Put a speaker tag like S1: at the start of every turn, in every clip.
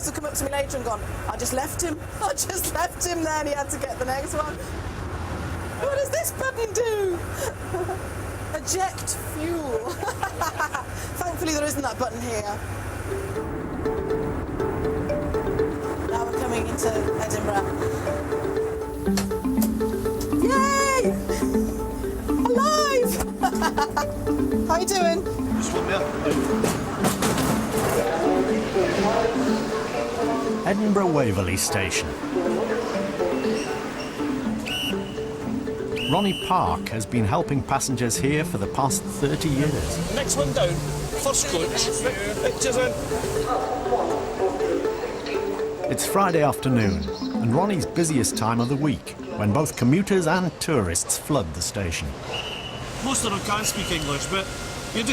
S1: have come up to me later and gone, I just left him there and he had to get the next one. What does this button do? Eject fuel. Thankfully there isn't that button here. Now we're coming into Edinburgh. Yay! Alive! How you doing?
S2: Just one there.
S3: Edinburgh Waverley Station. Ronnie Park has been helping passengers here for the past 30 years.
S2: Next one down. First coach. Pictures in.
S3: It's Friday afternoon, and Ronnie's busiest time of the week, when both commuters and tourists flood the station.
S2: Most of them can't speak English, but you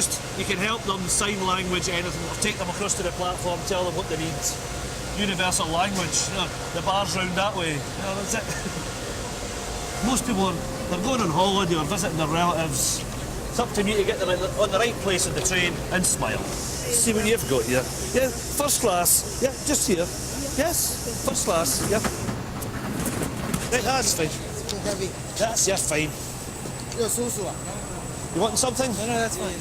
S2: can help them, sign language, anything, or take them across to the platform, tell them what they need. Universal language, the bar's round that way, that's it. Most people they're going on holiday or visiting their relatives. It's up to me to get them on the right place in the train and smile. See what you've got here. Yeah, first class. Yeah, just here. Yes, first class. Yeah. Right, that's fine.
S4: Heavy.
S2: That's fine. You want something?
S4: No, that's fine.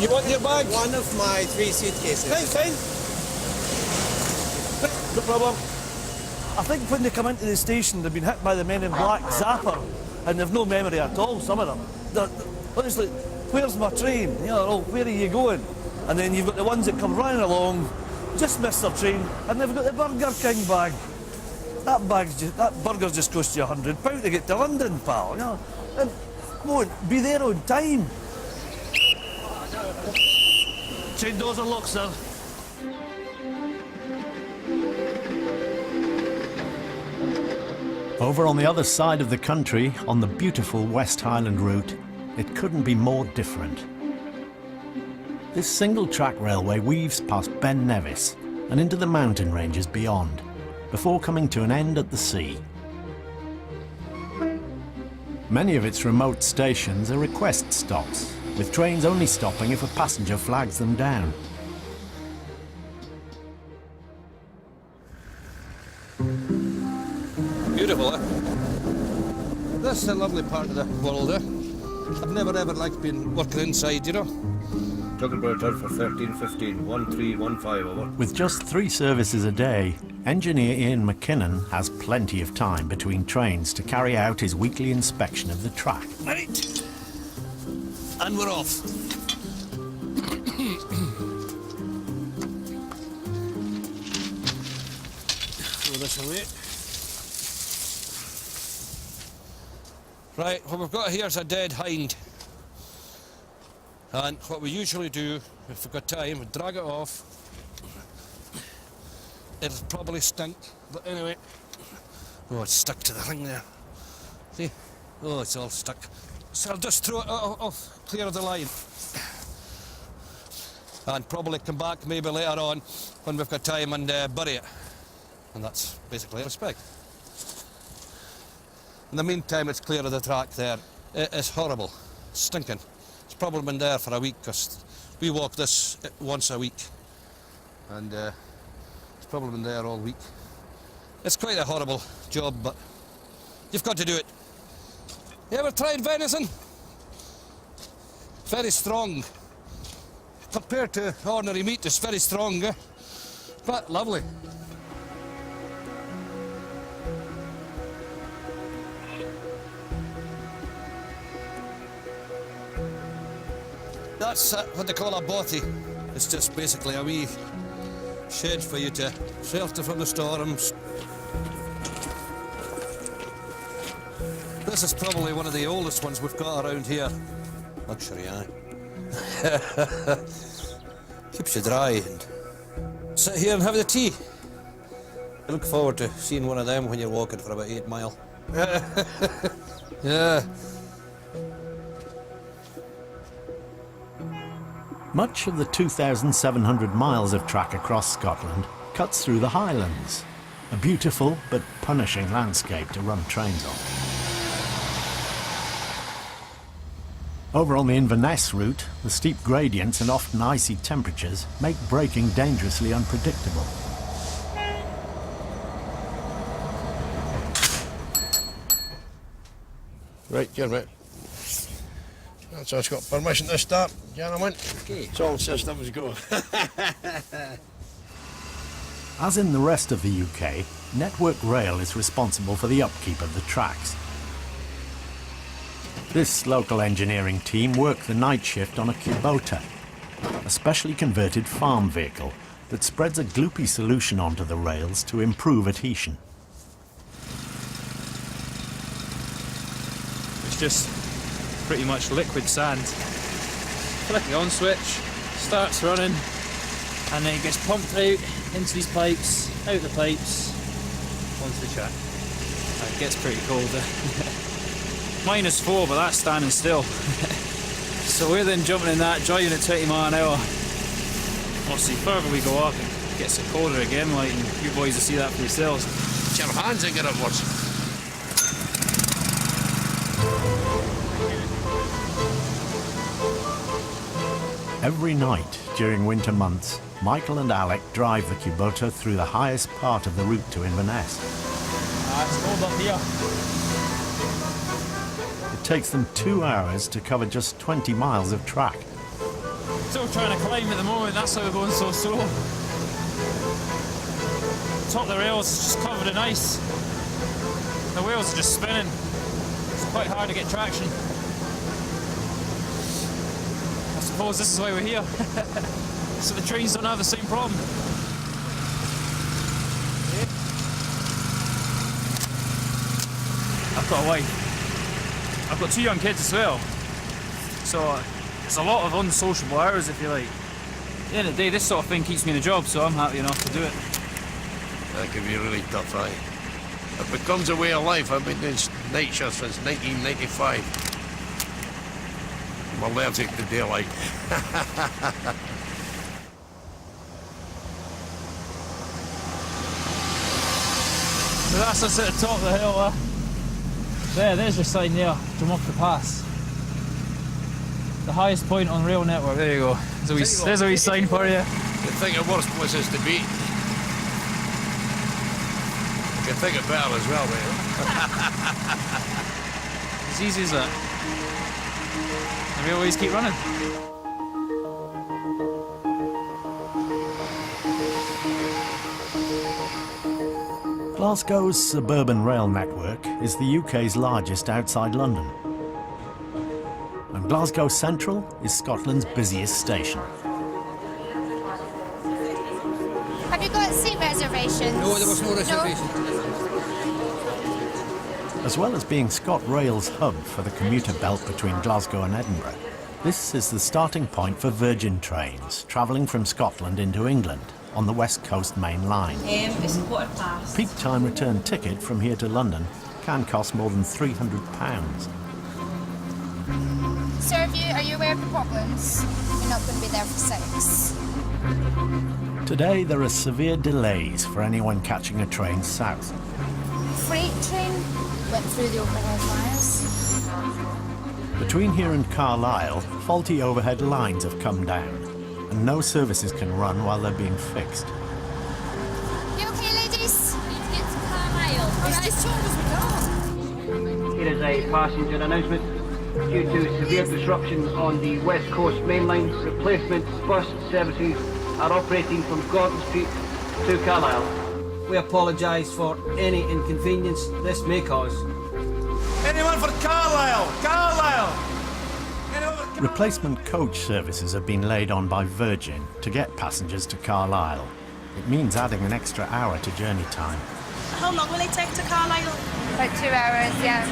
S2: You want your bag?
S4: One of my 3 suitcases.
S2: Right, fine. No problem. I think when they come into the station, they've been hit by the Men in Black zapper, and they've no memory at all, some of them. Honestly, where's my train? Where are you going? And then you've got the ones that come running along, just missed their train, and they've got the Burger King bag. That burger's just cost you £100 to get to London, pal. And won't be there on time. Train doors are locked, sir.
S3: Over on the other side of the country, on the beautiful West Highland route, it couldn't be more different. This single-track railway weaves past Ben Nevis and into the mountain ranges beyond, before coming to an end at the sea. Many of its remote stations are request stops, with trains only stopping if a passenger flags them down.
S5: Beautiful, eh? This is a lovely part of the world, eh? I've never ever liked being working inside, Talking about it for 13:15, 1315 over.
S3: With just 3 services a day, engineer Ian McKinnon has plenty of time between trains to carry out his weekly inspection of the track.
S5: Right. And we're off. Throw this away. Right, what we've got here is a dead hind. And what we usually do, if we've got time, we drag it off. It'll probably stink, but anyway. Oh, it's stuck to the thing there. See? Oh, it's all stuck. So I'll just throw it off, clear the line. And probably come back maybe later on when we've got time and bury it. And that's basically respect. In the meantime, it's clear of the track there. It is horrible, stinking. It's probably been there for a week, because we walk this once a week. And it's probably been there all week. It's quite a horrible job, but you've got to do it. You ever tried venison? Very strong. Compared to ordinary meat, it's very strong, but lovely. That's what they call a bothy. It's just basically a wee shed for you to shelter from the storms. This is probably one of the oldest ones we've got around here. Luxury, aye. Keeps you dry and sit here and have the tea. I look forward to seeing one of them when you're walking for about 8 mile. Yeah.
S3: Much of the 2,700 miles of track across Scotland cuts through the Highlands, a beautiful but punishing landscape to run trains on. Over on the Inverness route, the steep gradients and often icy temperatures make braking dangerously unpredictable.
S6: Right, you're right. That's us got permission to start, gentlemen. Okay. It's all systems go.
S3: As in the rest of the UK, Network Rail is responsible for the upkeep of the tracks. This local engineering team work the night shift on a Kubota, a specially converted farm vehicle that spreads a gloopy solution onto the rails to improve adhesion.
S7: It's just pretty much liquid sand. Flick the on switch, starts running, and then it gets pumped out into these pipes, out the pipes, onto the track. And it gets pretty cold. -4, but that's standing still. So we're then jumping in that, driving at 20 mile an hour. Obviously, further we go up, it gets colder again, like, and you boys will see that for yourselves.
S6: It's your hands that get it worse.
S3: Every night during winter months, Michael and Alec drive the Kubota through the highest part of the route to Inverness.
S7: It's cold up here.
S3: It takes them 2 hours to cover just 20 miles of track.
S7: Still trying to climb at the moment, that's how we're going so slow. Top of the rails is just covered in ice. The wheels are just spinning. It's quite hard to get traction. I suppose this is why we're here. So the trains don't have the same problem. I've got a wife. I've got 2 young kids as well. So it's a lot of unsociable hours, if you like. At the end of the day, this sort of thing keeps me in a job, so I'm happy enough to do it.
S6: That can be really tough, aye. It becomes a way of life. I've been doing night shifts since 1995. I'm allergic to daylight.
S7: So that's us at the top of the hill. There's your sign there, Drummucker Pass. The highest point on rail network. There you go. There's a wee sign for you.
S6: You think of worse places to be. You can think of better as well, mate.
S7: As easy as that. And we always keep running.
S3: Glasgow's suburban rail network is the UK's largest outside London. And Glasgow Central is Scotland's busiest station.
S8: Have you got seat reservations?
S4: No, there was no reservation.
S3: As well as being ScotRail's hub for the commuter belt between Glasgow and Edinburgh, this is the starting point for Virgin trains travelling from Scotland into England on the West Coast Main Line.
S9: It's £15.
S3: Peak time return ticket from here to London can cost more than £300.
S8: Sir, are you aware of the problems? You're not going to be there for 6.
S3: Today there are severe delays for anyone catching a train south.
S8: Freight train went through the overhead wires.
S3: Between here and Carlisle, faulty overhead lines have come down, and no services can run while they're being fixed.
S8: You okay, ladies? Need to get to Carlisle. All right, as short as we go.
S10: Here is a passenger announcement. Due to severe disruption on the West Coast Main Line, replacement bus services are operating from Gordon Street to Carlisle. We apologise for any inconvenience this may cause.
S6: Anyone for Carlisle? Carlisle!
S3: Replacement coach services have been laid on by Virgin to get passengers to Carlisle. It means adding an extra hour to journey time.
S9: How long will it take to Carlisle?
S8: About 2 hours, yeah.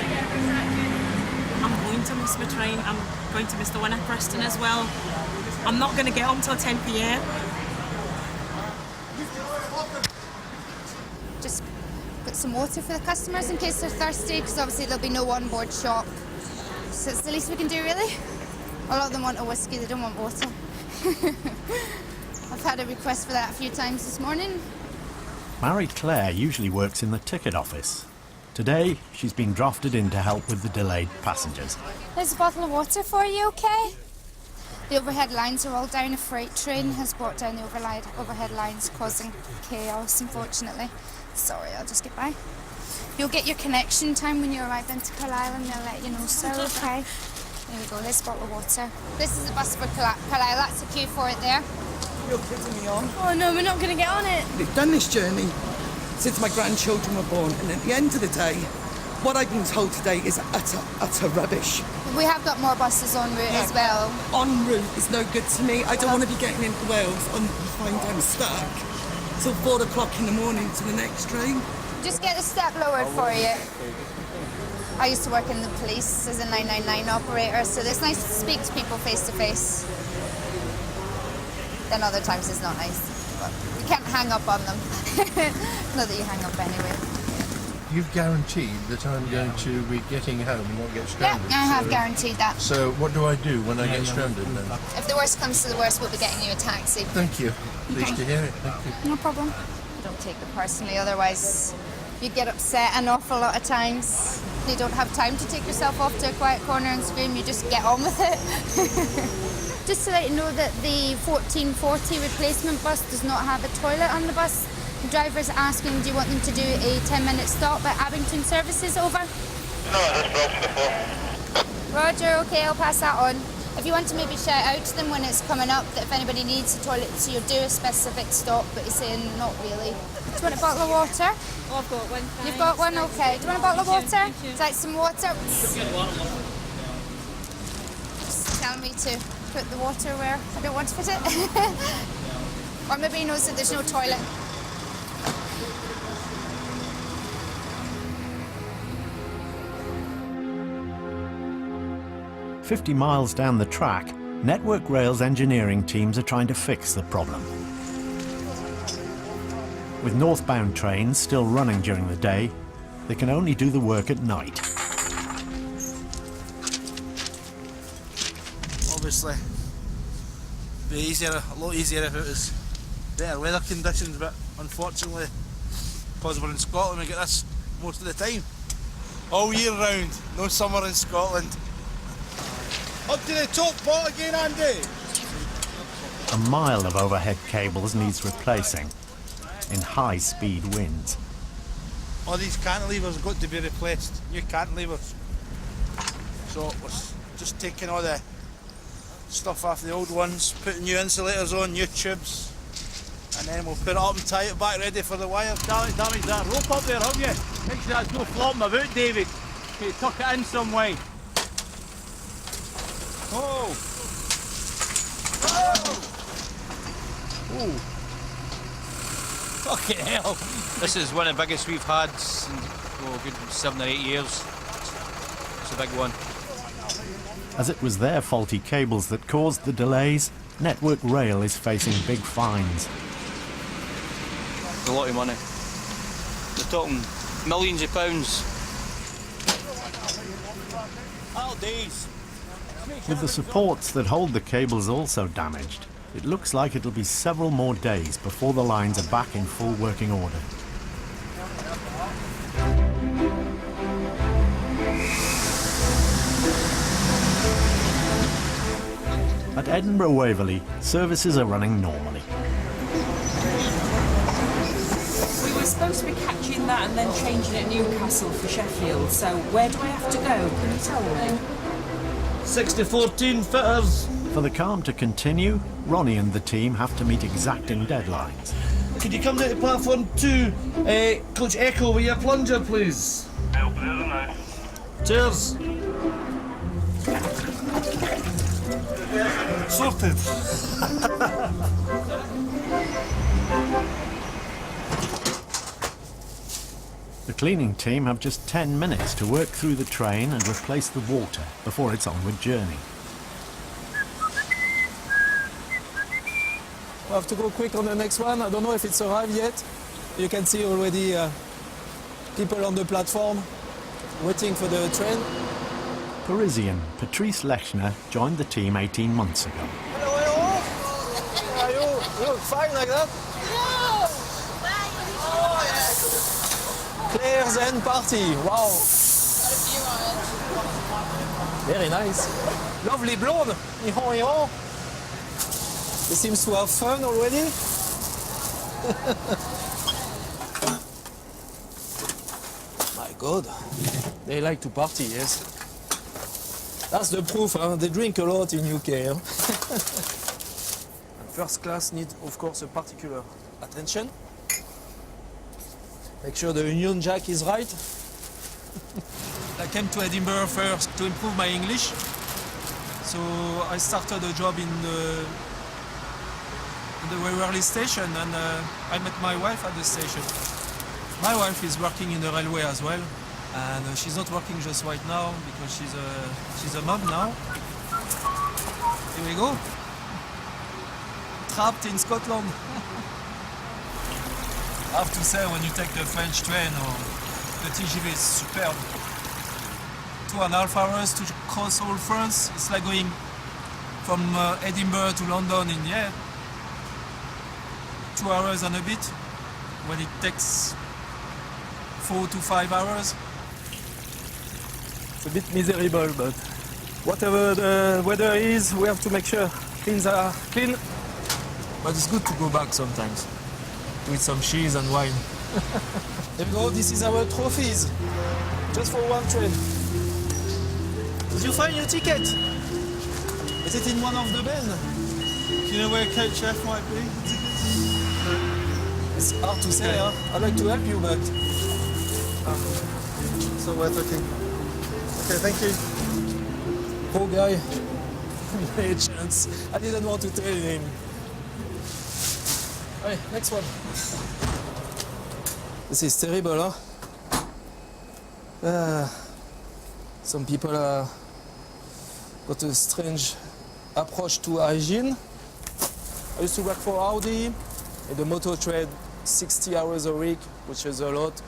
S9: I'm going to miss my train. I'm going to miss the one at Preston as well. I'm not going to get home till 10 p.m.
S8: Just got some water for the customers in case they're thirsty, because obviously there'll be no on-board shop. So it's the least we can do, really. A lot of them want a whiskey, they don't want water. I've had a request for that a few times this morning.
S3: Marie Claire usually works in the ticket office. Today, she's been drafted in to help with the delayed passengers.
S8: There's a bottle of water for you, okay? The overhead lines are all down. A freight train has brought down the overhead lines, causing chaos, unfortunately. Sorry, I'll just get by. You'll get your connection time when you arrive into Carlisle and they'll let you know, so okay. There we go, there's a bottle of water. This is the bus for Carlisle, that's the queue for it there.
S11: You're kidding me on.
S8: Oh no, we're not going to get on it.
S11: We've done this journey since my grandchildren were born, and at the end of the day, what I've been told today is utter rubbish.
S8: We have got more buses en route as well.
S11: En route is no good to me. I don't want to be getting into Wales and find I'm stuck till 4 o'clock in the morning to the next train.
S8: Just get the step lowered for you. I used to work in the police as a 999 operator, so it's nice to speak to people face to face. Then other times it's not nice. But you can't hang up on them. Not that you hang up anyway.
S6: You've guaranteed that I'm going to be getting home and not get stranded.
S8: Yeah, I have guaranteed that.
S6: So what do I do when I get stranded then?
S8: If the worst comes to the worst, we'll be getting you a taxi.
S6: Thank you. Pleased to hear it. Thank you.
S8: No problem. Don't take it personally, otherwise you get upset an awful lot of times. You don't have time to take yourself off to a quiet corner and scream, you just get on with it. Just to let you know that the 1440 replacement bus does not have a toilet on the bus. The driver's asking, do you want them to do a 10-minute stop at Abington Services, over?
S12: No, that's broken before.
S8: Roger, okay, I'll pass that on. If you want to maybe shout out to them when it's coming up that if anybody needs a toilet, so you'll do a specific stop, but you're saying not really. Do you want a bottle of water?
S9: Oh, I've got one. Thanks.
S8: You've got one? Okay. Do you want a bottle of water? Is that some water? Just tell me to put the water where I don't want to put it. Or maybe he knows that there's no toilet.
S3: "50 miles down the track, Network Rail's engineering teams are trying to fix the problem. With northbound trains still running during the day, they can only do the work at night.
S5: Obviously, it'd be easier, a lot easier if it was better weather conditions, but unfortunately, because we're in Scotland, we get this most of the time. All year round, no summer in Scotland. Up to the top part again, Andy!
S3: A mile of overhead cables needs replacing in high-speed winds.
S5: All these cantilevers have got to be replaced, new cantilevers. So we're just taking all the stuff off the old ones, putting new insulators on, new tubes, and then we'll put it up and tie it back ready for the wire.
S7: Damage that rope up there, have you? Make sure that's no flopping about, David. Okay, tuck it in some way.
S5: Oh!
S7: Oh! Fucking hell! This is one of the biggest we've had in a good 7 or 8 years. It's a big one.
S3: As it was their faulty cables that caused the delays, Network Rail is facing big fines.
S7: It's a lot of money. We're talking millions of pounds. All days.
S3: With the supports that hold the cables also damaged, it looks like it'll be several more days before the lines are back in full working order. At Edinburgh Waverley, services are running normally.
S13: We were supposed to be catching that and then changing at Newcastle for Sheffield, so where do I have to go? Can you tell me?
S2: 60-14 fitters.
S3: For the calm to continue, Ronnie and the team have to meet exacting deadlines.
S2: Could you come down to platform 2, Coach Echo, with your plunger, please? Cheers. Sorted.
S3: The cleaning team have just 10 minutes to work through the train and replace the water before its onward journey.
S14: We have to go quick on the next one. I don't know if it's arrived yet. You can see already people on the platform waiting for the train.
S3: Parisian Patrice Lechner joined the team 18 months ago.
S14: Hello, hello. Are you look fine like that? Players and party. Wow. Very nice. Lovely blonde. Ihon. They seems to have fun already. My God. They like to party, yes. That's the proof, huh? They drink a lot in UK. Huh? First class needs, of course, a particular attention. Make sure the Union Jack is right. I came to Edinburgh first to improve my English. So I started a job in the railway station, and I met my wife at the station. My wife is working in the railway as well, and she's not working just right now because she's a mom now. Here we go. Trapped in Scotland. I have to say, when you take the French train or the TGV, it's superb. 2.5 hours to cross all France. It's like going from Edinburgh to London in 2 hours and a bit, when it takes 4 to 5 hours. It's a bit miserable, but whatever the weather is, we have to make sure things are clean. But it's good to go back sometimes with some cheese and wine. There we go, this is our trophies, just for one train. Did you find your ticket? Is it in one of the bins? Do you know where Coach F might be? It's hard to say, huh? I'd like to help you, but...
S15: So we're talking. Okay, thank you.
S14: Poor guy. No chance. I didn't want to tell him. Alright, next one. This is terrible, huh? Some people got a strange approach to hygiene. I used to work for Audi in the motor trade, 60 hours a week, which is a lot.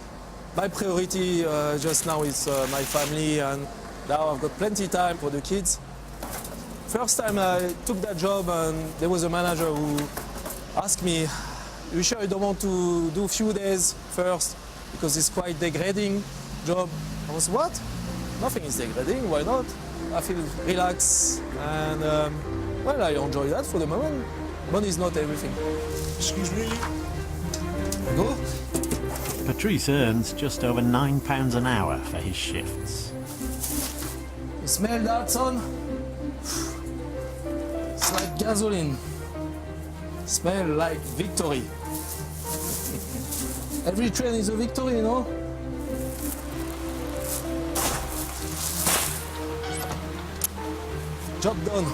S14: My priority just now is my family, and now I've got plenty of time for the kids. First time I took that job, and there was a manager who asked me, "You sure you don't want to do a few days first? Because it's quite degrading job." I was, "What? Nothing is degrading, why not? I feel relaxed, and well, I enjoy that for the moment. Money is not everything." Excuse me. Go.
S3: Patrice earns just over £9 an hour for his shifts.
S14: You smell that, son? It's like gasoline. Smell like victory. Every train is a victory, you know? Job done.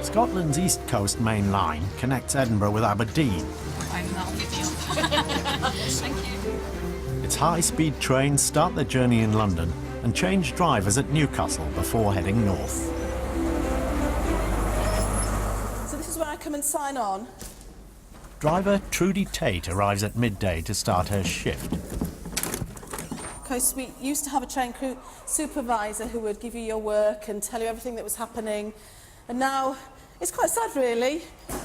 S3: Scotland's East Coast Main Line connects Edinburgh with Aberdeen.
S9: That'll be deal. Thank you.
S3: Its high-speed trains start their journey in London and change drivers at Newcastle before heading north.
S1: So this is where I come and sign on.
S3: Driver Trudy Tate arrives at midday to start her shift.
S1: Because we used to have a train crew supervisor who would give you your work and tell you everything that was happening. And now it's quite sad, really.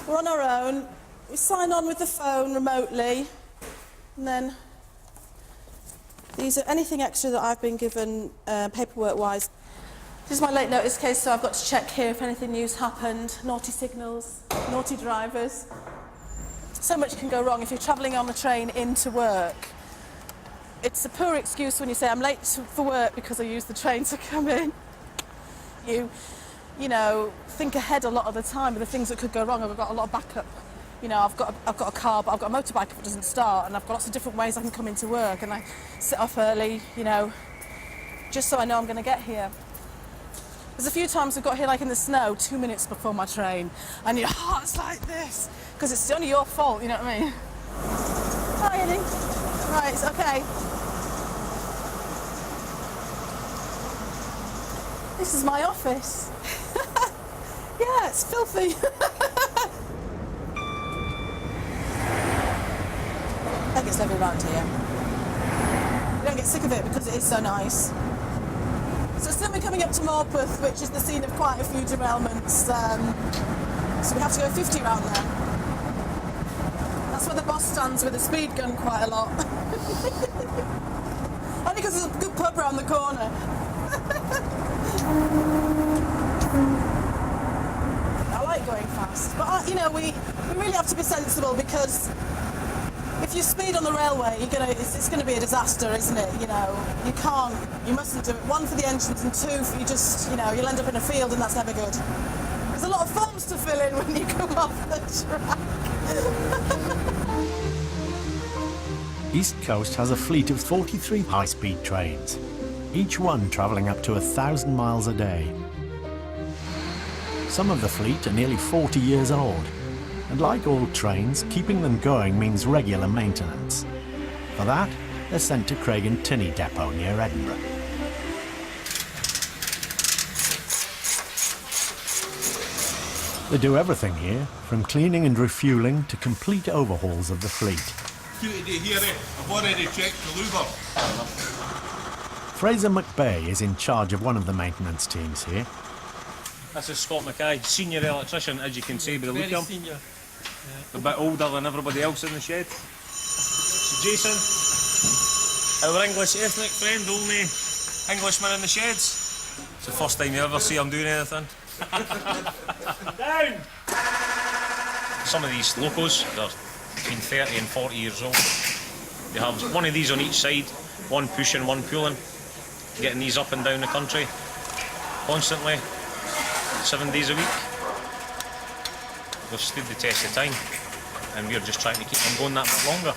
S1: We're on our own. We sign on with the phone remotely. And then these are anything extra that I've been given paperwork-wise. This is my late notice case, so I've got to check here if anything new's happened. Naughty signals, naughty drivers. So much can go wrong if you're travelling on the train into work. It's a poor excuse when you say, "I'm late for work because I used the train to come in." You know, think ahead a lot of the time of the things that could go wrong. I've got a lot of backup. You know, I've got a car, but I've got a motorbike if it doesn't start, and I've got lots of different ways I can come into work, and I sit off early, you know, just so I know I'm going to get here. There's a few times I've got here, like in the snow, 2 minutes before my train, and your heart's like this, because it's only your fault, you know what I mean? Hi, Annie. Right, it's okay. This is my office. Yeah, it's filthy. I think it's lovely around here. You don't get sick of it because it is so nice. So soon we're coming up to Morpeth, which is the scene of quite a few derailments. So we have to go 50 round there. That's where the boss stands with a speed gun quite a lot. Only because there's a good pub around the corner. I like going fast, but you know, we really have to be sensible, because if you speed on the railway, it's going to be a disaster, isn't it? You know, you mustn't do it. One, for the engines, and two, for you'll end up in a field, and that's never good. There's a lot of forms to fill in when you come off the track.
S3: East Coast has a fleet of 43 high-speed trains, each one travelling up to 1,000 miles a day. Some of the fleet are nearly 40 years old, and like all trains, keeping them going means regular maintenance. For that, they're sent to Craig and Tinney depot near Edinburgh. They do everything here, from cleaning and refuelling to complete overhauls of the fleet.
S6: I've already checked the louver.
S3: Fraser McBay is in charge of one of the maintenance teams here.
S16: This is Scott Mackay, senior electrician, as you can see by the look of him. A bit older than everybody else in the shed. So Jason, our English ethnic friend, only Englishman in the sheds. It's the first time you ever see him doing anything. Down! Some of these locos, they're between 30 and 40 years old. They have one of these on each side, one pushing, one pulling, getting these up and down the country constantly, 7 days a week. They've stood the test of time, and we're just trying to keep them going that bit longer.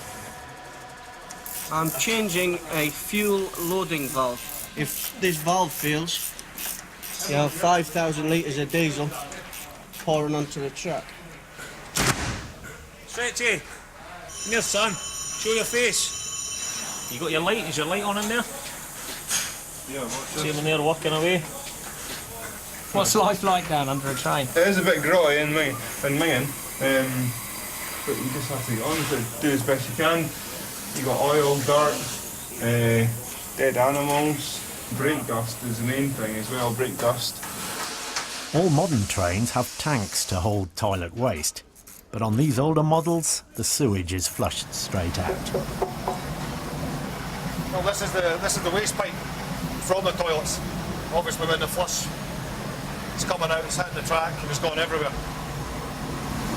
S10: I'm changing a fuel loading valve. If this valve fails, you have 5,000 litres of diesel pouring onto the track.
S16: Stretchy, come here son, show your face. You got your light, is your light on in there?
S15: Yeah, what's
S16: See them there working away.
S7: What's life like down under a train?
S15: It is a bit grotty in mine, but you just have to get on with it, do as best you can. You got oil, dirt, dead animals, brake dust is the main thing as well, brake dust.
S3: All modern trains have tanks to hold toilet waste, but on these older models, the sewage is flushed straight out.
S17: Well, this is the waste pipe from the toilets. Obviously when the flush is coming out, it's hitting the track and it's going everywhere.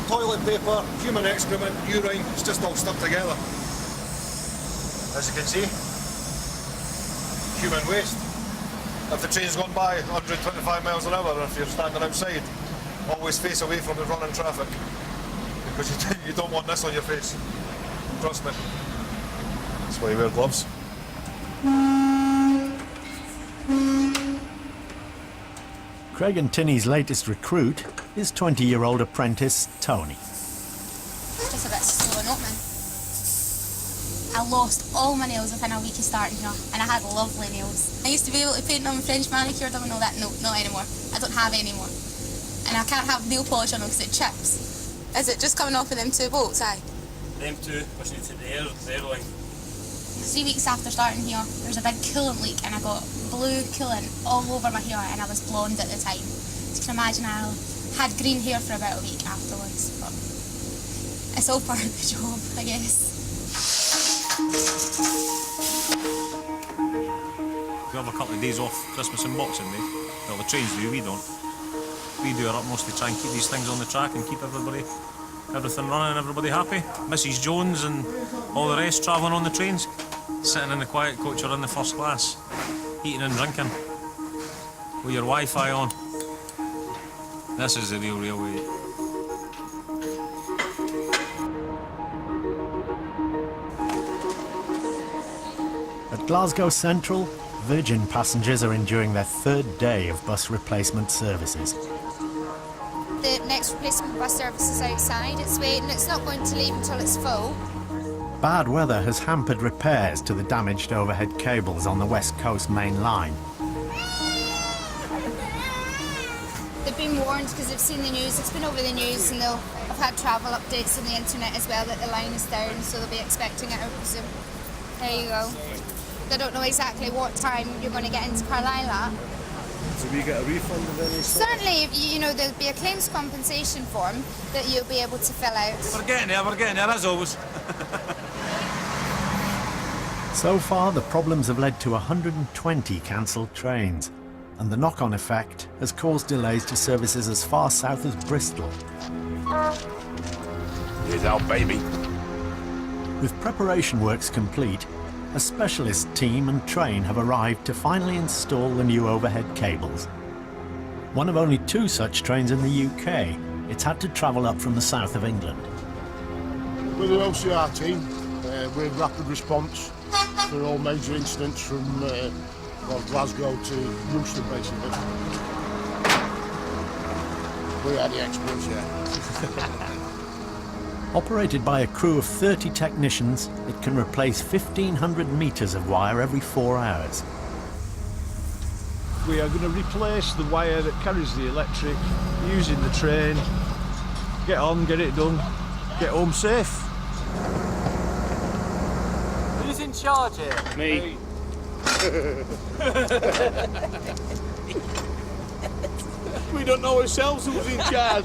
S17: Toilet paper, human excrement, urine, it's just all stuck together. As you can see, human waste. If the train's going by 125 miles an hour, if you're standing outside, always face away from the running traffic, because you don't want this on your face. Trust me. That's why you wear gloves.
S3: Craig and Tinney's latest recruit is 20-year-old apprentice Tony.
S8: Just a bit slow and opening. I lost all my nails within a week of starting here, and I had lovely nails. I used to be able to paint them and French manicure them and all that. No, not anymore. I don't have any more. And I can't have nail polish on them because it chips. Is it just coming off of them two bolts, aye?
S16: Them two, pushing it to the air line.
S8: 3 weeks after starting here, there was a big coolant leak and I got blue coolant all over my hair, and I was blonde at the time. So you can imagine I had green hair for about a week afterwards. But it's all part of the job, I guess.
S16: We have a couple of days off Christmas and Boxing Day. Well, the trains do, we don't. We do our utmost to try and keep these things on the track and keep everything running and everybody happy. Mrs Jones and all the rest travelling on the trains, sitting in the quiet coach or in the first class, eating and drinking, with your Wi-Fi on. This is the real railway.
S3: At Glasgow Central, Virgin passengers are enduring their third day of bus replacement services.
S8: The next replacement bus service is outside, it's waiting, it's not going to leave until it's full.
S3: Bad weather has hampered repairs to the damaged overhead cables on the West Coast main line.
S8: They've been warned because they've seen the news, it's been over the news, and they'll have had travel updates on the internet as well that the line is down, so they'll be expecting it, I presume. There you go. They don't know exactly what time you're going to get into Carlisle at,
S6: So we get a refund of any sort?
S8: Certainly, you know, there'll be a claims compensation form that you'll be able to fill out.
S18: We're getting there as always.
S3: So far, the problems have led to 120 cancelled trains, and the knock-on effect has caused delays to services as far south as Bristol.
S6: Here's our baby.
S3: With preparation works complete, a specialist team and train have arrived to finally install the new overhead cables. One of only 2 such trains in the UK, it's had to travel up from the south of England.
S19: We're an OCR team, we're rapid response for all major incidents from Glasgow to Euston basically. We are the experts, yeah.
S3: Operated by a crew of 30 technicians, it can replace 1,500 metres of wire every 4 hours.
S20: We are going to replace the wire that carries the electric using the train. Get on, get it done, get home safe.
S7: Who's in charge here?
S16: Me.
S6: We don't know ourselves who's in charge.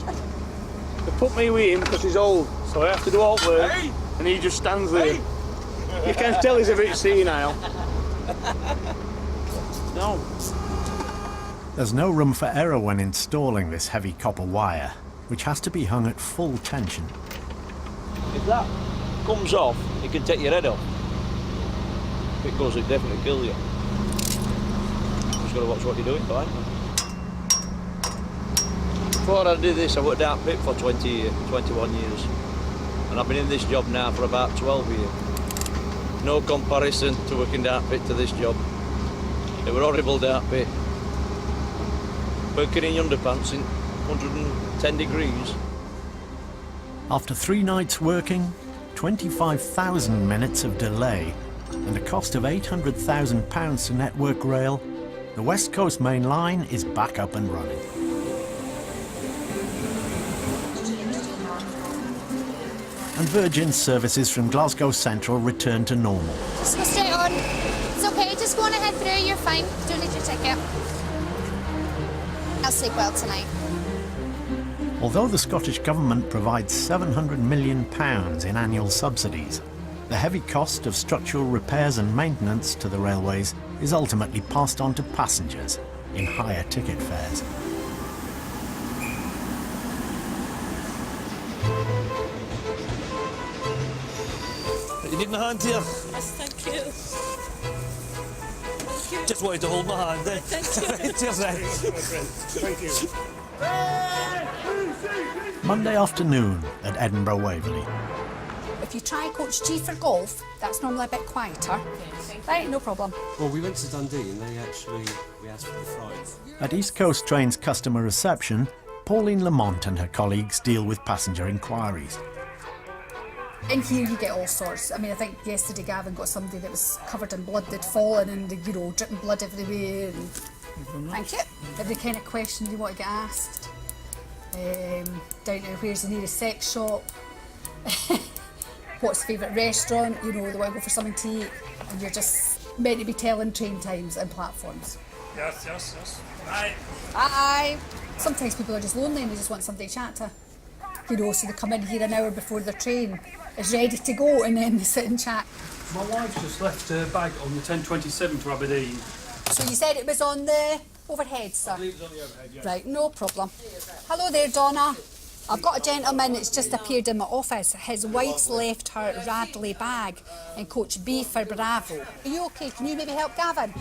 S16: They put me with him because he's old, so I have to do all the work, and he just stands there. You can tell he's a bit senile. No.
S3: There's no room for error when installing this heavy copper wire, which has to be hung at full tension.
S16: If that comes off, it can take your head off. If it goes, it definitely kill you. Just got to watch what you're doing, fine. Before I did this, I worked out pit for 21 years. And I've been in this job now for about 12 years. No comparison to working down pit to this job. It were horrible down pit. Working in underpants in 110 degrees.
S3: After 3 nights working, 25,000 minutes of delay, and a cost of £800,000 to Network Rail, the West Coast Main Line is back up and running. And Virgin services from Glasgow Central return to normal.
S8: Just go straight on. It's okay, just go on ahead through, you're fine. Don't need your ticket. I'll sleep well tonight.
S3: Although the Scottish Government provides £700 million in annual subsidies, the heavy cost of structural repairs and maintenance to the railways is ultimately passed on to passengers in higher ticket fares.
S2: You need my hand here?
S9: Yes, thank you. Thank you.
S2: Just wanted to hold my hand then.
S9: Thank you.
S2: Cheers then.
S6: Thank you.
S3: Monday afternoon at Edinburgh Waverley.
S21: If you try Coach G for golf, that's normally a bit quieter. Right, no problem.
S22: Well, we went to Dundee and we asked for the fries.
S3: At East Coast Trains customer reception, Pauline Lamont and her colleagues deal with passenger inquiries.
S21: In here you get all sorts. I mean, I think yesterday Gavin got somebody that was covered in blood, they'd fallen and, you know, dripping blood everywhere. And thank you. Every kind of question you want to get asked. Down to where's the nearest sex shop. What's the favourite restaurant? You know, they want to go for something to eat. And you're just meant to be telling train times and platforms.
S16: Yes. Bye.
S21: Bye. Sometimes people are just lonely and they just want somebody to chat to. You know, so they come in here an hour before their train is ready to go and then they sit and chat.
S23: My wife's just left her bag on the 1027 to Aberdeen.
S21: So you said it was on the overhead, sir?
S23: I believe it was on the overhead, yeah.
S21: Right, no problem. Hello there, Donna. I've got a gentleman that's just appeared in my office. His wife's left her Radley bag in coach B for Bravo. Are you okay? Can you maybe help Gavin?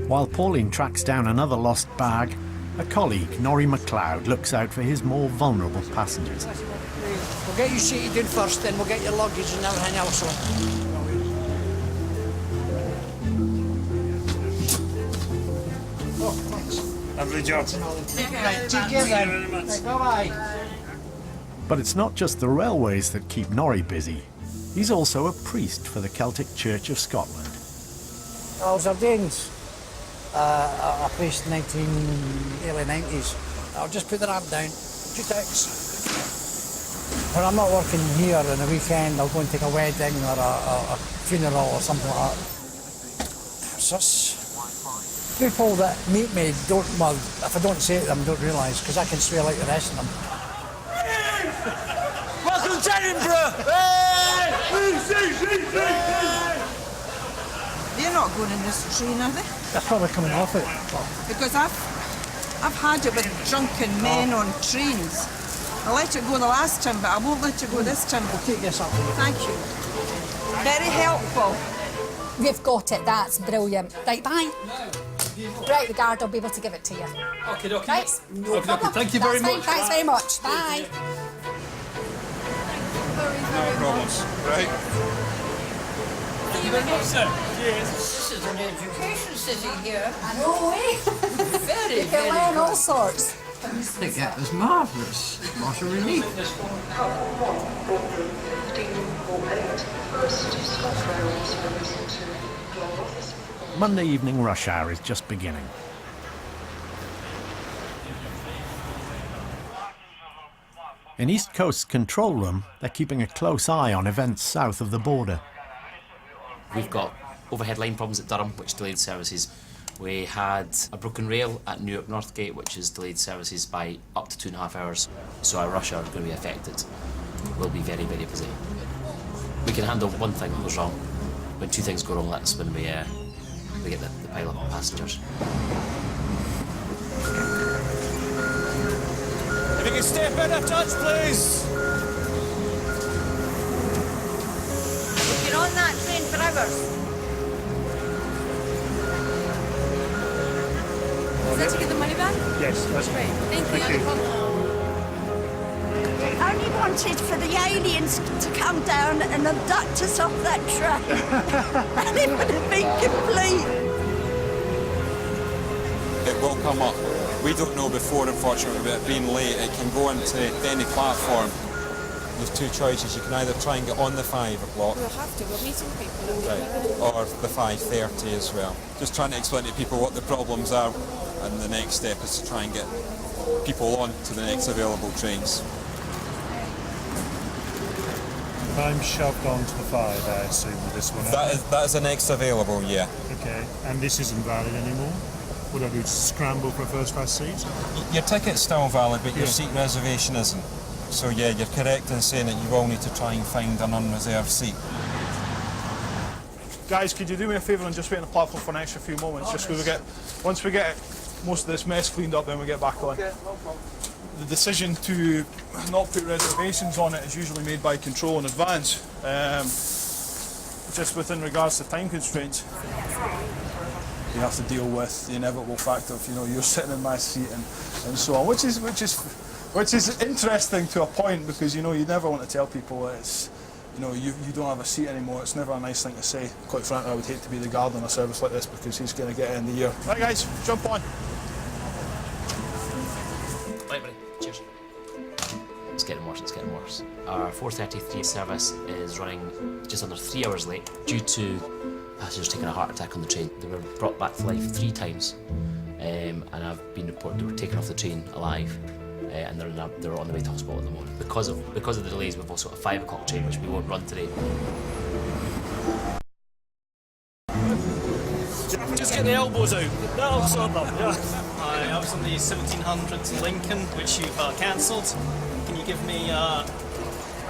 S3: While Pauline tracks down another lost bag, a colleague, Norrie MacLeod, looks out for his more vulnerable passengers.
S24: We'll get you seated in first, then we'll get your luggage and everything else on.
S16: Oh, thanks. Lovely job.
S24: Right, take care then. Right, bye-bye.
S3: But it's not just the railways that keep Norrie busy. He's also a priest for the Celtic Church of Scotland.
S24: I was ordained a priest in early 90s. I'll just put the ramp down. 2 ticks. When I'm not working here on a weekend, I'll go and take a wedding or a funeral or something like that. What's this? People that meet me don't, well, if I don't say it to them, don't realise, because I can swear like the rest of them.
S18: Welcome to Edinburgh!
S4: They're not going in this train, are they?
S24: They're probably coming off it.
S4: Because I've had it with drunken men on trains. I let it go the last time, but I won't let it go this time.
S24: I'll take this up.
S4: Thank you. Very helpful.
S21: We've got it, that's brilliant. Right, bye. Right, the guard will be able to give it to you.
S23: Okay, okay.
S21: Right,
S23: No problem. Thank you very much.
S21: Thanks very much. Bye.
S15: No problems. Right.
S23: Thank you very much, sir. Cheers.
S4: This is an education city here.
S21: I know, eh?
S4: Very,
S21: You can learn all sorts.
S4: The gap is marvellous. What a relief.
S3: Monday evening rush hour is just beginning. In East Coast's control room, they're keeping a close eye on events south of the border.
S5: We've got overhead line problems at Durham, which delayed services. We had a broken rail at Newark Northgate, which has delayed services by up to 2.5 hours. So our rush hour is going to be affected. We'll be very, very busy. We can handle one thing that goes wrong. When two things go wrong, that's when we get the pile up of passengers.
S18: If you can step in a touch, please.
S4: You're on that train for hours.
S9: Is that to get the money back?
S15: Yes, that's
S9: Great. Thank you.
S4: I only wanted for the aliens to come down and abduct us off that train. And it would have been complete.
S11: It will come up. We don't know before, unfortunately, but being late, it can go into any platform. There's two choices. You can either try and get on the 5 o'clock.
S9: We'll have to. We're meeting people.
S11: Right. Or the 5:30 as well. Just trying to explain to people what the problems are, and the next step is to try and get people on to the next available trains.
S15: I'm shoved onto the 5, I assume, with this one.
S11: That is the next available, yeah.
S15: Okay, and this isn't valid anymore? What do I do, scramble for a first-class seat?
S11: Your ticket's still valid, but your seat reservation isn't. So yeah, you're correct in saying that you will need to try and find an unreserved seat.
S15: Guys, could you do me a favour and just wait on the platform for an extra few moments? Just because once we get most of this mess cleaned up, then we get back on.
S12: Okay, no problem.
S15: The decision to not put reservations on it is usually made by control in advance. Just within regards to time constraints, you have to deal with the inevitable fact of, you're sitting in my seat and so on, which is interesting to a point, because you never want to tell people that it's you don't have a seat anymore. It's never a nice thing to say. Quite frankly, I would hate to be the guard on a service like this, because he's going to get it in the ear. Right guys, jump on.
S5: Right, buddy. Cheers. It's getting worse, it's getting worse. Our 4:33 service is running just under 3 hours late due to passengers taking a heart attack on the train. They were brought back to life 3 times, and I've been reported they were taken off the train alive, and they're on the way to hospital at the moment. Because of the delays, we've also got a 5 o'clock train which we won't run today.
S2: Just get the elbows out. That'll sort them. Yeah.
S25: I was on the 1700 Lincoln, which you've cancelled. Can you give me a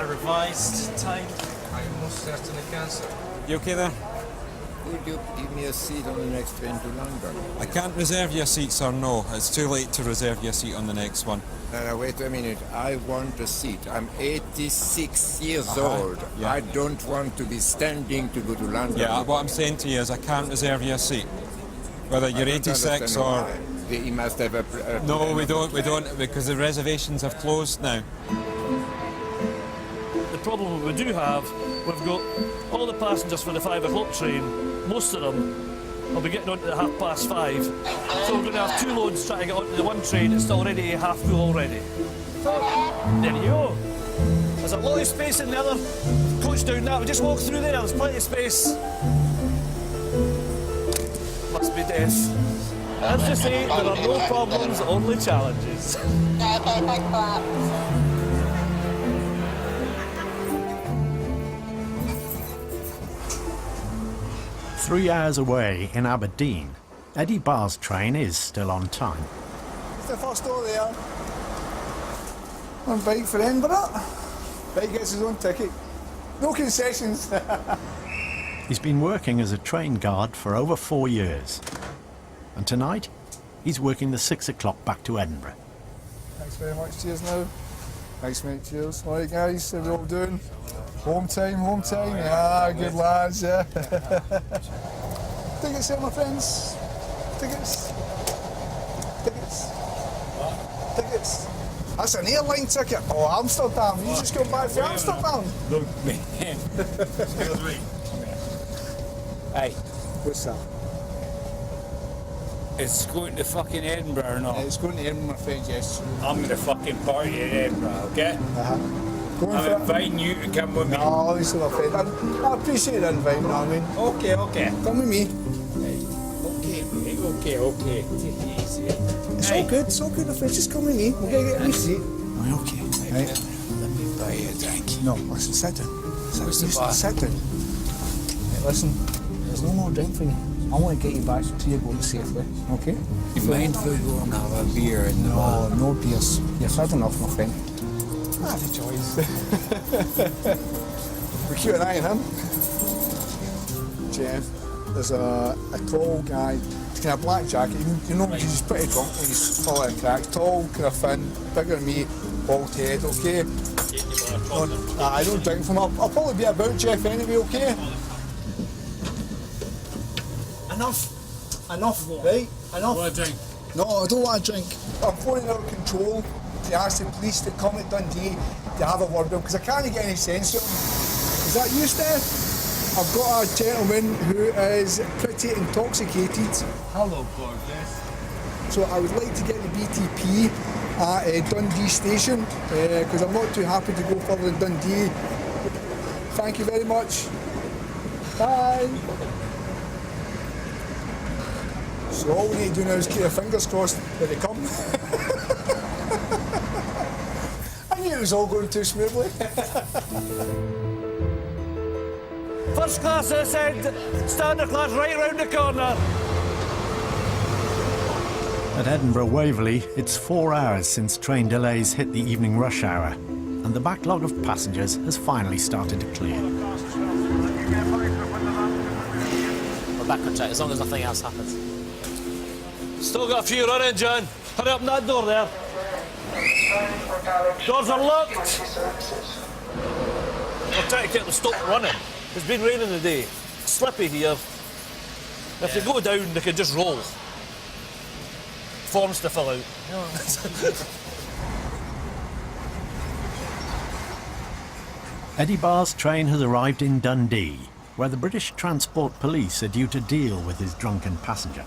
S25: revised time?
S11: I most certainly cancel. You okay there?
S26: Would you give me a seat on the next train to London?
S11: I can't reserve your seat, sir, no. It's too late to reserve your seat on the next one.
S26: Wait a minute. I want a seat. I'm 86 years old.
S11: Yeah.
S26: I don't want to be standing to go to London.
S11: Yeah, what I'm saying to you is I can't reserve your seat. Whether you're 86 or...
S26: You must have a...
S11: No, we don't, because the reservations have closed now.
S2: The problem we do have, we've got all the passengers for the 5 o'clock train. Most of them will be getting onto the 5:30. So we're going to have 2 loads trying to get onto the one train. It's already half full already. So, there you go. There's a lot of space in the other coach down that. We just walk through there. There's plenty of space. Must be deaf. As to say, there are no problems, only challenges.
S4: Okay, thanks for that.
S3: 3 hours away in Aberdeen, Eddie Barr's train is still on time.
S1: It's the first door there. One bike for Edinburgh. Bike gets his own ticket. No concessions.
S3: He's been working as a train guard for over 4 years. And tonight, he's working the 6 o'clock back to Edinburgh.
S1: Thanks very much. Cheers now. Thanks, mate. Cheers. All right, guys. How are we all doing? Home time, home time. Yeah, good lads. Yeah. Tickets here, my friends. Tickets. Tickets. Tickets. That's an airline ticket. Oh, Amsterdam. You just come back from Amsterdam.
S18: Look, me. Excuse me. Hey.
S1: What's that?
S18: It's going to fucking Edinburgh or not?
S1: It's going to Edinburgh, my friend, yes.
S18: I'm going to fucking party in Edinburgh, okay? I'm inviting you to come with me.
S1: No, listen, my friend. I appreciate the invite, you know what I mean?
S18: Okay, okay.
S1: Come with me.
S18: Hey. Okay, mate. Okay, okay. Take it easy.
S1: It's all good, my friend. Just come with me. We're going to get a wee seat.
S18: Right, okay.
S1: Right.
S18: Let me buy you a drink.
S1: No, listen, sit down.
S18: Where's the bar?
S1: Sit down. Right, listen, there's no more drink for you. I want to get you back to you going safely, okay?
S18: You mind if we go and have a beer in the bar?
S1: No beers. You've had enough, my friend. I have a choice. We keep an eye on him. Jeff, there's a tall guy, he's kind of black jacket, you know, he's pretty drunk and he's full of crack. Tall, kind of thin, bigger than me, bald head, okay? I don't drink from him. I'll probably be about Jeff anyway, okay? Enough, right? Enough.
S18: Want a drink?
S1: No, I don't want a drink. I'm phoning out of control to ask the police to come at Dundee to have a word with him because I can't get any sense of him. Is that you, Steph? I've got a gentleman who is pretty intoxicated.
S18: Hello, gorgeous.
S1: So I would like to get the BTP at Dundee Station because I'm not too happy to go further than Dundee. Thank you very much. Bye. So all we need to do now is keep our fingers crossed that they come. I knew it was all going too smoothly.
S2: First class this end, standard class right round the corner.
S3: At Edinburgh Waverley, it's 4 hours since train delays hit the evening rush hour, and the backlog of passengers has finally started to clear.
S5: We're back on track, as long as nothing else happens.
S2: Still got a few running, John. Hurry up that door there. Doors are locked. I'll try to get them to stop running. It's been raining today. It's slippy here. If they go down, they can just roll. Forms to fill out.
S3: Eddie Barr's train has arrived in Dundee, where the British Transport Police are due to deal with his drunken passenger.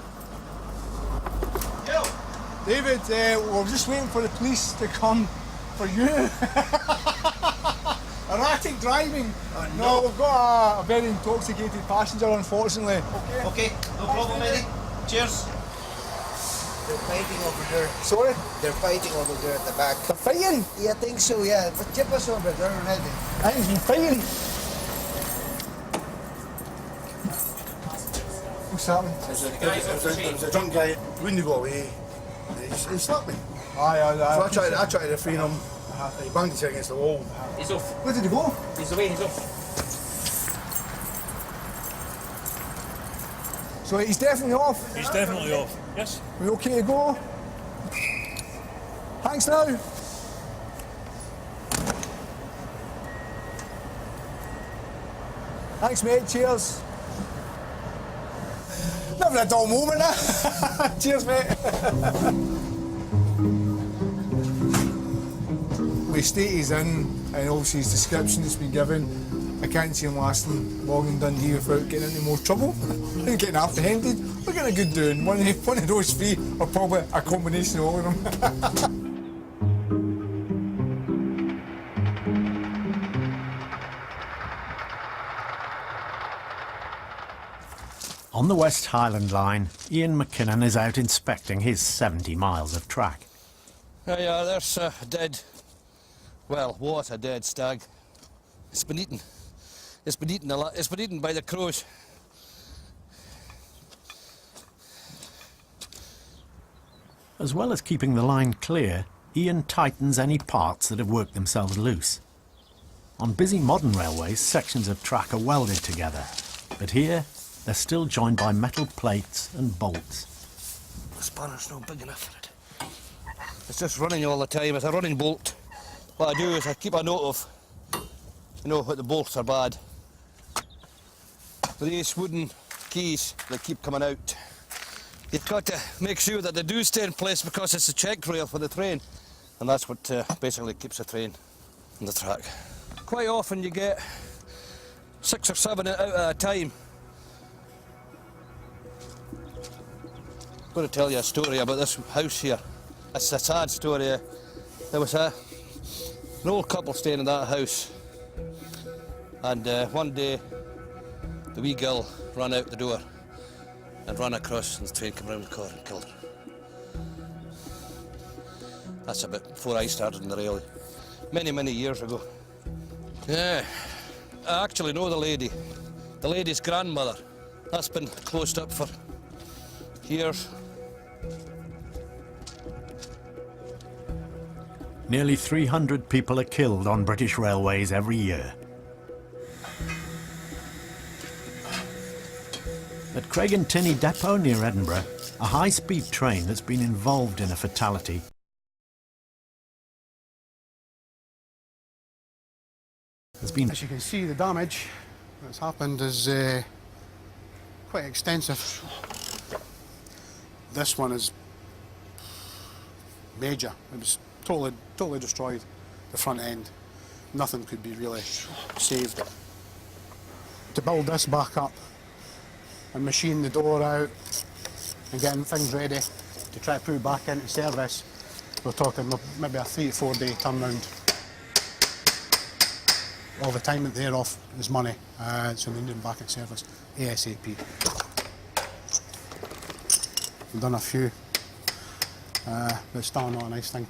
S1: David, we're just waiting for the police to come for you. Erratic driving. No, we've got a very intoxicated passenger, unfortunately.
S18: Okay, no problem, Eddie. Cheers.
S10: They're fighting over there.
S1: Sorry?
S10: They're fighting over there at the back.
S1: They're fighting?
S10: Yeah, I think so, yeah. But tip us over there already.
S1: I think he's been fighting. What's happening?
S19: There's a drunk guy, wouldn't go away. He slapped me.
S1: Aye.
S19: So I tried to refrain him. He banged his head against the wall.
S7: He's off.
S1: Where did he go?
S7: He's away, he's off.
S1: So he's definitely off?
S2: He's definitely off. Yes.
S1: We okay to go? Thanks now. Thanks, mate. Cheers. Never a dull moment, eh? Cheers, mate. We state he's in, and obviously his description that's been given, I can't see him lasting long in Dundee without getting into more trouble and getting apprehended. We're getting a good doing. One of those three, or probably a combination of all of them.
S3: On the West Highland Line, Ian McKinnon is out inspecting his 70 miles of track.
S6: There you are, there's a dead, well, what a dead stag. It's been eaten. It's been eaten a lot. It's been eaten by the crows.
S3: As well as keeping the line clear, Ian tightens any parts that have worked themselves loose. On busy modern railways, sections of track are welded together, but here they're still joined by metal plates and bolts.
S6: The spanner's not big enough for it. It's just running all the time. It's a running bolt. What I do is I keep a note of, what the bolts are bad. These wooden keys that keep coming out. You've got to make sure that they do stay in place because it's a check rail for the train. And that's what basically keeps the train on the track. Quite often you get 6 or 7 out at a time. I'm going to tell you a story about this house here. It's a sad story. There was an old couple staying in that house. And one day, the wee girl ran out the door and ran across, and the train came around the car and killed her. That's a bit before I started in the railway. Many, many years ago. Yeah, I actually know the lady. The lady's grandmother. That's been closed up for years.
S3: Nearly 300 people are killed on British railways every year. At Craigentinny Depot near Edinburgh, a high-speed train that's been involved in a fatality has been...
S8: As you can see, the damage that's happened is quite extensive. This one is major. It was totally destroyed, the front end. Nothing could be really saved. To build this back up and machine the door out and getting things ready to try to put it back into service, we're talking maybe a 3 to 4 day turnaround. All the time thereof is money, so we need them back in service ASAP. We've done a few, but it's still not a nice thing.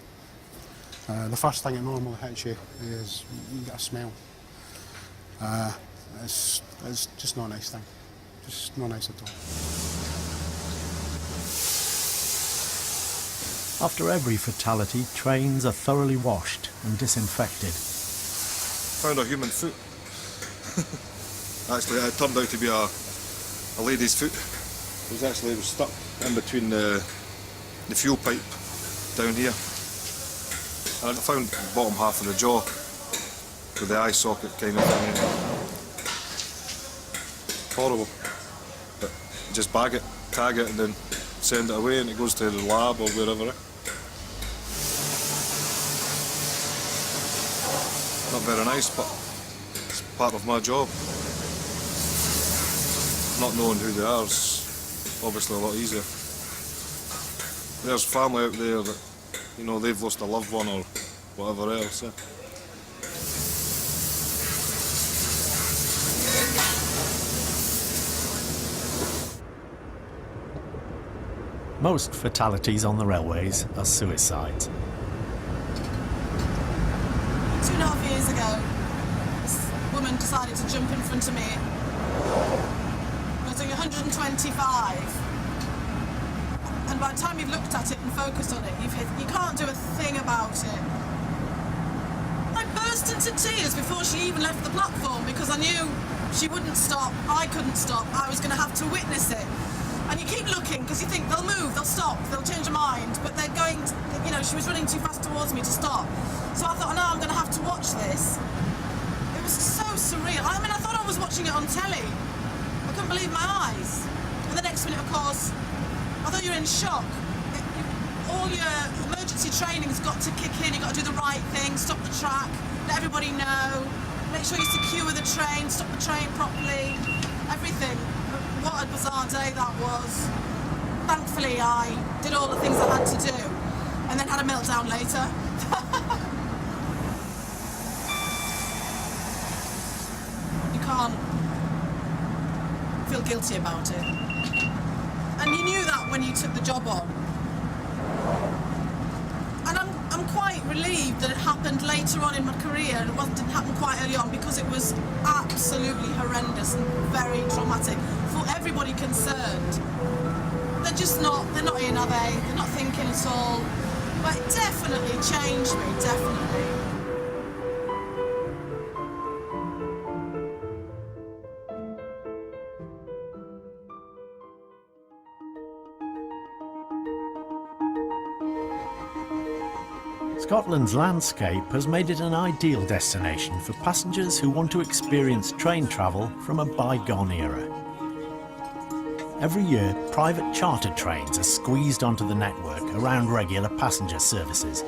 S8: The first thing that normally hits you is you get a smell. It's just not a nice thing. Just not nice at all.
S3: After every fatality, trains are thoroughly washed and disinfected.
S12: Found a human foot. Actually, it turned out to be a lady's foot. It was stuck in between the fuel pipe down here. And I found the bottom half of the jaw with the eye socket kind of thing. Horrible. But you just bag it, tag it, and then send it away, and it goes to the lab or wherever. Not very nice, but it's part of my job. Not knowing who they are is obviously a lot easier. There's family out there that, they've lost a loved one or whatever else.
S3: Most fatalities on the railways are suicides.
S9: 2.5 years ago, this woman decided to jump in front of me. I was doing 125. And by the time you've looked at it and focused on it, you can't do a thing about it. I burst into tears before she even left the platform because I knew she wouldn't stop, I couldn't stop, I was going to have to witness it. And you keep looking because you think they'll move, they'll stop, they'll change their mind, but they're going to, she was running too fast towards me to stop. So I thought, no, I'm going to have to watch this. It was so surreal. I thought I was watching it on telly. I couldn't believe my eyes. And the next minute, of course, although you're in shock, all your emergency training's got to kick in. You've got to do the right thing, stop the track, let everybody know, make sure you secure the train, stop the train properly, everything. What a bizarre day that was. Thankfully, I did all the things I had to do and then had a meltdown later. You can't feel guilty about it. And you knew that when you took the job on. And I'm quite relieved that it happened later on in my career and it didn't happen quite early on because it was absolutely horrendous and very traumatic for everybody concerned. they're just not, they're not in, are they? They're not thinking at all. But it definitely changed me, definitely.
S3: Scotland's landscape has made it an ideal destination for passengers who want to experience train travel from a bygone era. Every year, private charter trains are squeezed onto the network around regular passenger services.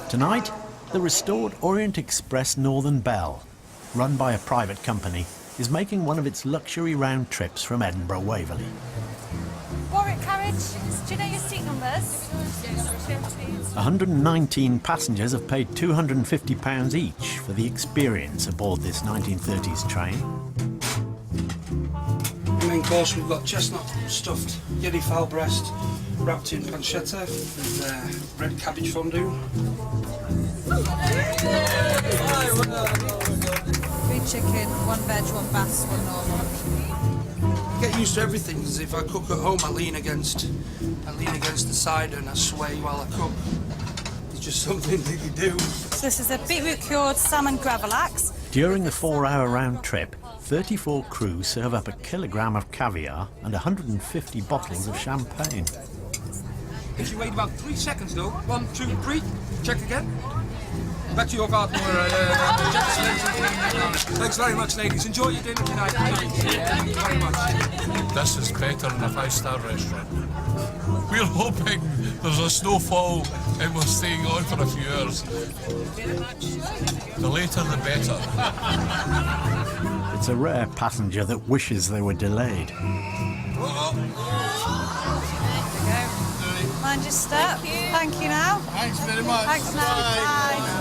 S3: Tonight, the restored Orient Express Northern Belle, run by a private company, is making one of its luxury round trips from Edinburgh Waverley.
S13: Warwick carriage, do you know your seat numbers?
S3: 119 passengers have paid £250 each for the experience aboard this 1930s train.
S14: The main course, we've got chestnut stuffed yiddy fowl breast wrapped in pancetta with red cabbage fondue.
S16: 3 chicken, 1 veg, 1 bass, 1 normal.
S14: Get used to everything, because if I cook at home I lean against the side and I sway while I cook. It's just something that you do.
S16: So this is a beetroot cured salmon gravlax.
S3: During the 4-hour round trip, 34 crews serve up a kilogram of caviar and 150 bottles of champagne.
S17: If you wait about 3 seconds though, 1, 2, 3, check again. Back to your garden. Thanks very much, ladies. Enjoy your dinner tonight. Thank you very much.
S20: This is better than a 5-star restaurant. We're hoping there's a snowfall and we're staying on for a few hours. The later the better.
S3: It's a rare passenger that wishes they were delayed.
S16: Mind your step. Thank you now.
S20: Thanks very much.
S16: Thanks now. Bye.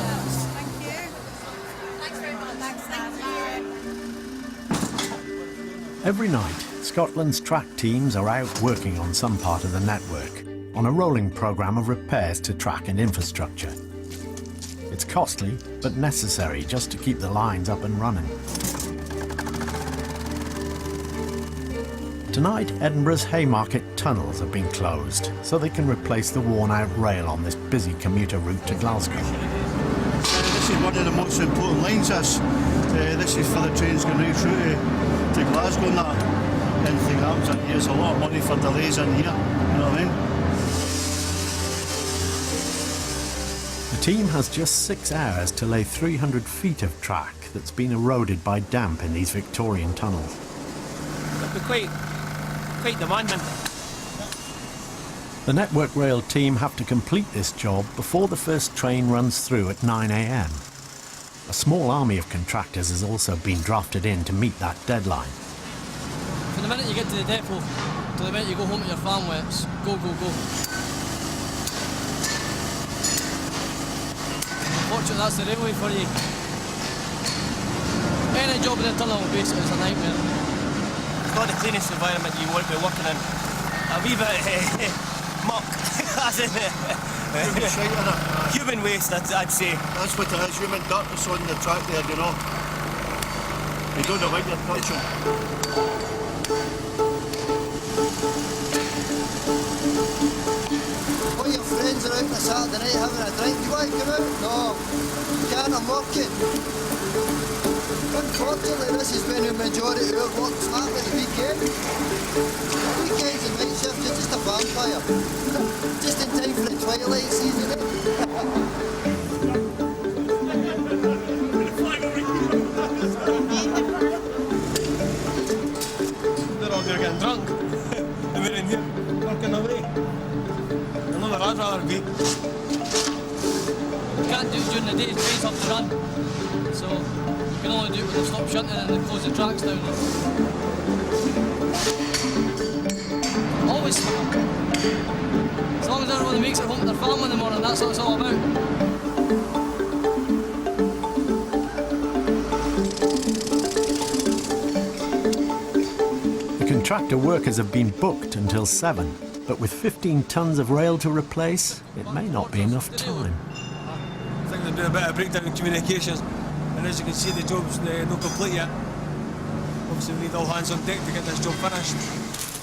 S3: Every night, Scotland's track teams are out working on some part of the network, on a rolling programme of repairs to track and infrastructure. It's costly, but necessary just to keep the lines up and running. Tonight, Edinburgh's Haymarket tunnels have been closed, so they can replace the worn-out rail on this busy commuter route to Glasgow.
S22: This is one of the most important lines, this is for the trains going right through to Glasgow and that. Anything happens in here, there's a lot of money for delays in here, you know what I mean?
S3: The team has just 6 hours to lay 300 feet of track that's been eroded by damp in these Victorian tunnels.
S25: It'll be quite demanding.
S3: The Network Rail team have to complete this job before the first train runs through at 9 a.m. A small army of contractors has also been drafted in to meet that deadline.
S27: From the minute you get to the depot to the minute you go home to your family, it's go, go, go. Unfortunately, that's the railway for you. Any job in the tunnel basically is a nightmare.
S25: It's not the cleanest environment you want to be working in. A wee bit muck, as in human waste, I'd say.
S22: That's what it is, human dirt that's on the track there, you know. You don't know when you're touching.
S10: All your friends are out on a Saturday night having a drink. You want to come out? No. You can't, I'm working. Unfortunately, this is when the majority of our work's happening at the weekend. Weekends and night shifts, you're just a vampire. Just in time for the twilight season,
S25: They're all getting drunk. And we're in here working away. I know where I'd rather be.
S27: You can't do it during the day, trains have to run. So you can only do it when they stop shunting and they close the tracks down. Always. As long as everyone makes it home to their family in the morning, that's what it's all about.
S3: The contractor workers have been booked until 7, but with 15 tons of rail to replace, it may not be enough time.
S25: I think there's been a bit of breakdown in communications, and as you can see, the job's not complete yet.
S2: obviously we need all hands on deck to get this job finished.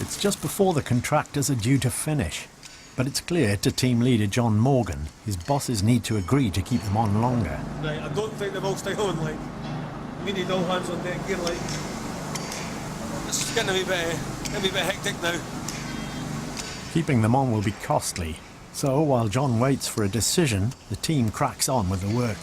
S3: It's just before the contractors are due to finish, but it's clear to team leader John Morgan his bosses need to agree to keep them on longer.
S2: Right, I don't think they'll all stay on, like. We need all hands on deck here, like. This is getting a wee bit hectic now.
S3: Keeping them on will be costly, so while John waits for a decision, the team cracks on with the work.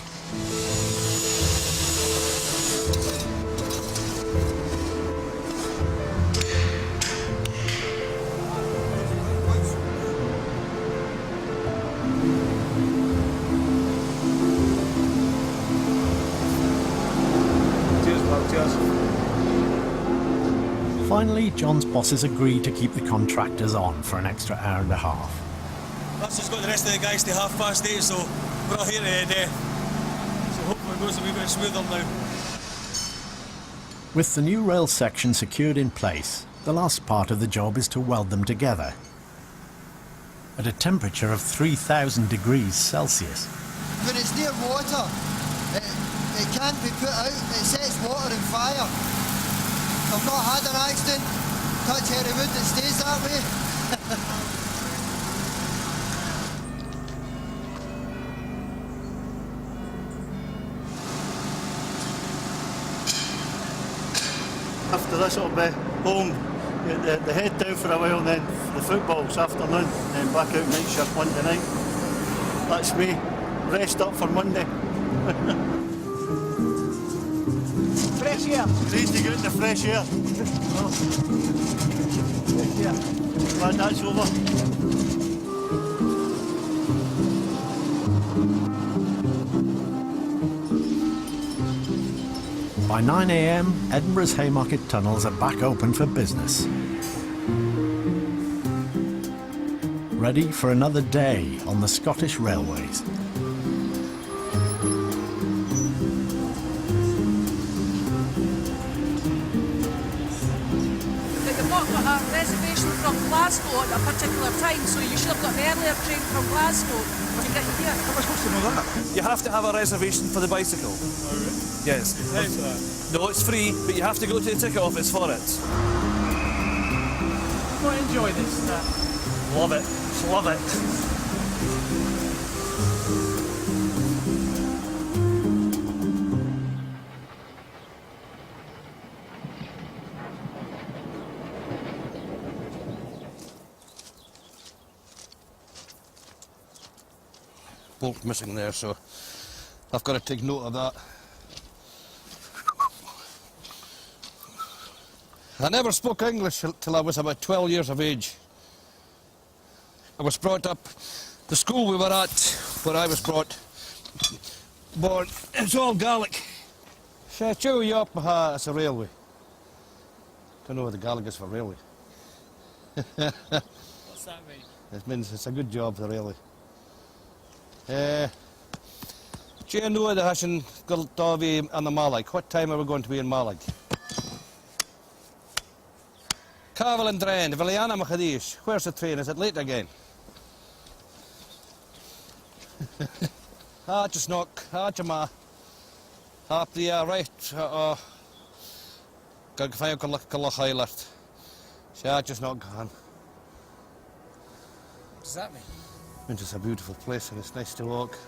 S3: Finally, John's bosses agree to keep the contractors on for an extra hour and a half.
S2: That's just got the rest of the guys to 8:30, so we're all here to end. So hopefully it goes a wee bit smoother now.
S3: With the new rail section secured in place, the last part of the job is to weld them together. At a temperature of 3,000 degrees Celsius.
S10: When it's near water, it can't be put out, it sets water on fire. I've not had an accident, touch any wood, it stays that way.
S22: After this I'll be home, get the head down for a while and then the football this afternoon, then back out night shift Monday night. That's me, rest up for Monday.
S10: Fresh air.
S22: Great to get in the fresh air. Fresh air. Glad that's over.
S3: By 9 AM, Edinburgh's Haymarket tunnels are back open for business. Ready for another day on the Scottish Railways.
S13: You've not got a reservation from Glasgow at a particular time, so you should have got an earlier train from Glasgow to get here.
S2: How am I supposed to know that? You have to have a reservation for the bicycle.
S20: Oh, really?
S2: Yes.
S20: What's that?
S2: No, it's free, but you have to go to the ticket office for it.
S27: Quite enjoy this.
S2: Love it. Just love it.
S6: Bolt missing there, so I've got to take note of that. I never spoke English till I was about 12 years of age. I was brought up, the school we were at, where I was born, it's all Gaelic. Chew you up, it's a railway. Don't know what the Gaelic is for railway.
S27: What's that mean?
S6: It means it's a good job, the railway. Do you know the Hassan Guldavi and the Malag? What time are we going to be in Malag? Caval and Dren, Viliana Machadish. Where's the train? Is it late again? Just knock. Jama. Up the right. Gagfayo Kalakala Highlight. Just knock.
S27: What does that mean?
S6: It's just a beautiful place and it's nice to walk.